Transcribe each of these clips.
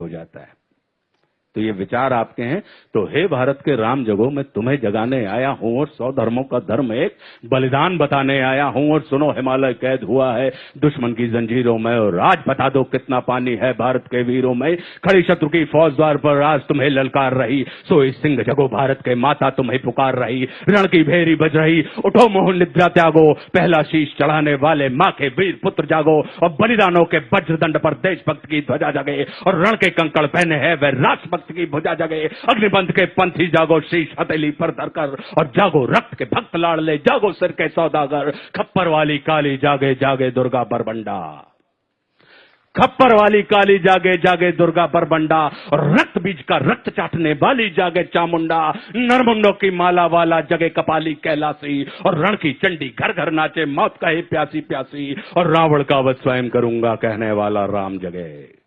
हो जाता है। तो ये विचार आपके हैं। तो हे भारत के राम जगो, मैं तुम्हें जगाने आया हूं और 100 धर्मों का धर्म एक बलिदान बताने आया हूं। और सुनो, हिमालय कैद हुआ है दुश्मन की जंजीरों में, और आज बता दो कितना पानी है भारत के वीरों में। खड़ी शत्रु की फौज द्वार पर आज तुम्हें ललकार रही, सोई सिंह जगो भारत के माता तुम्हें पुकार रही। रण की भेरी बज रही, उठो मोह निद्रा त्यागो, पहला शीश चढ़ाने वाले माँ के वीर पुत्र जागो। और बलिदानों के वज्रदंड पर देशभक्त की ध्वजा जगे, और रण के कंकड़ पहने हैं वह राष्ट्रभक्त की भुजा जगे। अग्निबंध के पंथी जागो, शीश हथेली पर धरकर, और जागो रक्त के भक्त लाडले, जागो सिर के सौदागर। खप्पर वाली काली जागे जागे दुर्गा बरबंडा, खप्पर वाली काली जागे जागे दुर्गा बरबंडा। और रक्त बीज का रक्त चाटने वाली जागे चामुंडा। नरमुंडों की माला वाला जगे कपाली कैलासी, और रण की चंडी घर घर नाचे मौत कहे प्यासी प्यासी। और रावण का वध स्वयं करूंगा कहने वाला राम जगे,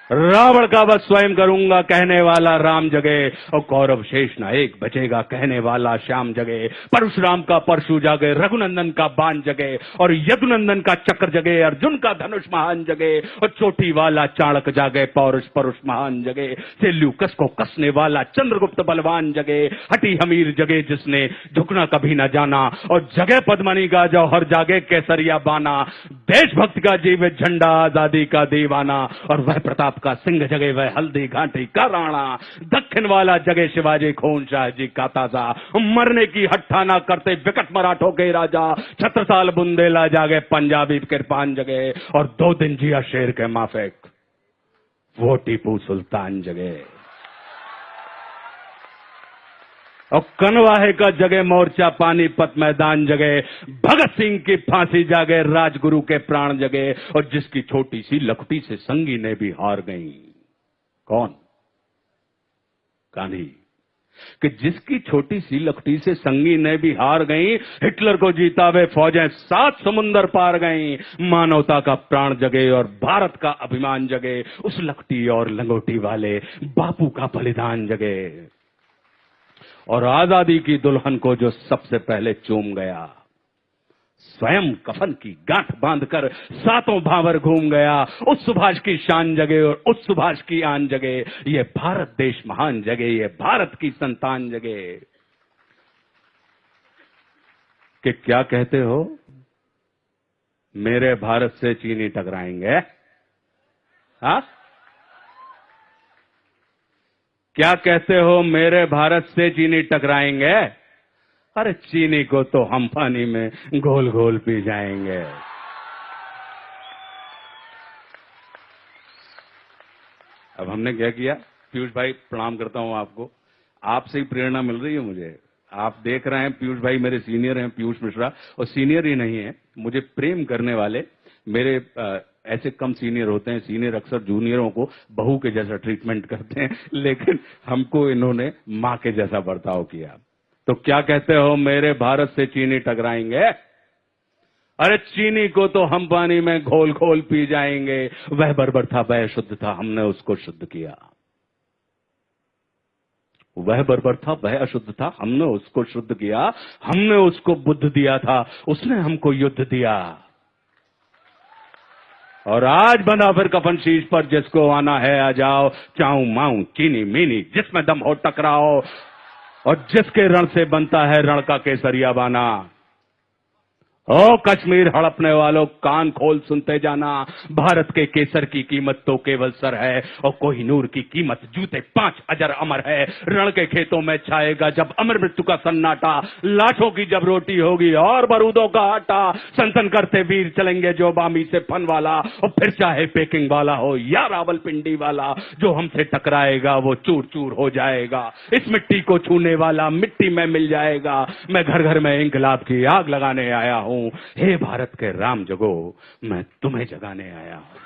रावण का वध स्वयं करूंगा कहने वाला राम जगे। और कौरव शेष नायक बचेगा कहने वाला श्याम जगे। परशुराम का परशु जागे, रघुनंदन का बाण जगे, और यदुनंदन का चक्र जगे, अर्जुन का धनुष महान जगे। और चोटी वाला चाणक जागे, पौरुष परुष महान जगे। सेल्यूकस को कसने वाला चंद्रगुप्त बलवान जगे। हटी हमीर जगे जिसने झुकना कभी न जाना, और जगे पद्मनी का जौहर जागे केसरिया बाना। देशभक्त का जीवित झंडा, आजादी का दीवाना। और वह प्रताप का सिंह जगे, वह हल्दी घाटी का राणा। दक्षिण वाला जगे शिवाजी खून शाह जी का ताजा, मरने की हट्ठाना करते विकट मराठों के राजा। छत्रसाल बुंदेला जागे, पंजाबी कृपान जगे, और 2 दिन जिया शेर के माफिक वो टीपू सुल्तान जगे। और कनवाहे का जगे मोर्चा, पानीपत मैदान जगे। भगत सिंह की फांसी जागे, राजगुरु के प्राण जगे। और जिसकी छोटी सी लखटी से संगी ने भी हार गई, कौन? गांधी। कि जिसकी छोटी सी लखटी से संगी ने भी हार गई, हिटलर को जीता वे फौजें 7 समुंदर पार गई। मानवता का प्राण जगे और भारत का अभिमान जगे। उस लखटी और लंगोटी वाले बापू का बलिदान जगे। और आजादी की दुल्हन को जो सबसे पहले चूम गया, स्वयं कफन की गांठ बांधकर 7 भावर घूम गया। उस सुभाष की शान जगे और उस सुभाष की आन जगे। ये भारत देश महान जगे, ये भारत की संतान जगे। कि क्या कहते हो, मेरे भारत से चीनी टकराएंगे? हाँ, क्या कहते हो, मेरे भारत से चीनी टकराएंगे? अरे चीनी को तो हम पानी में घोल घोल पी जाएंगे। अब हमने क्या किया? पीयूष भाई प्रणाम करता हूं आपको, आपसे ही प्रेरणा मिल रही है मुझे। आप देख रहे हैं पीयूष भाई मेरे सीनियर हैं, पीयूष मिश्रा, और सीनियर ही नहीं है, मुझे प्रेम करने वाले मेरे ऐसे कम सीनियर होते हैं। सीनियर अक्सर जूनियरों को बहू के जैसा ट्रीटमेंट करते हैं, लेकिन हमको इन्होंने मां के जैसा बर्ताव किया। तो क्या कहते हो, मेरे भारत से चीनी टकराएंगे? अरे चीनी को तो हम पानी में घोल घोल पी जाएंगे। वह बर्बर था, वह शुद्ध था, हमने उसको शुद्ध किया। वह बर्बर था, वह अशुद्ध था, हमने उसको शुद्ध किया। हमने उसको बुद्ध दिया था, उसने हमको युद्ध दिया। और आज बंधा फिर कफन शीश पर, जिसको आना है आ जाओ। चाऊ माऊ चीनी मीनी जिसमें दम हो टकराओ, और जिसके रण से बनता है रण का केसरिया बाना। ओ कश्मीर हड़पने वालों, कान खोल सुनते जाना। भारत के केसर की कीमत तो केवल सर है, और कोहिनूर की कीमत जूते 5 अजर अमर है। रण के खेतों में छाएगा जब अमर मृत्यु का सन्नाटा। लाठों की जब रोटी होगी और बारूदों का आटा। सनसन करते वीर चलेंगे जो बामी से फन वाला, और फिर चाहे पेकिंग वाला हो या रावलपिंडी वाला। जो हमसे टकराएगा वो चूर चूर हो जाएगा। इस मिट्टी को छूने वाला मिट्टी में मिल जाएगा। मैं घर घर में इंकलाब की आग लगाने आया हूं। हे भारत के राम जगो, मैं तुम्हें जगाने आया हूं।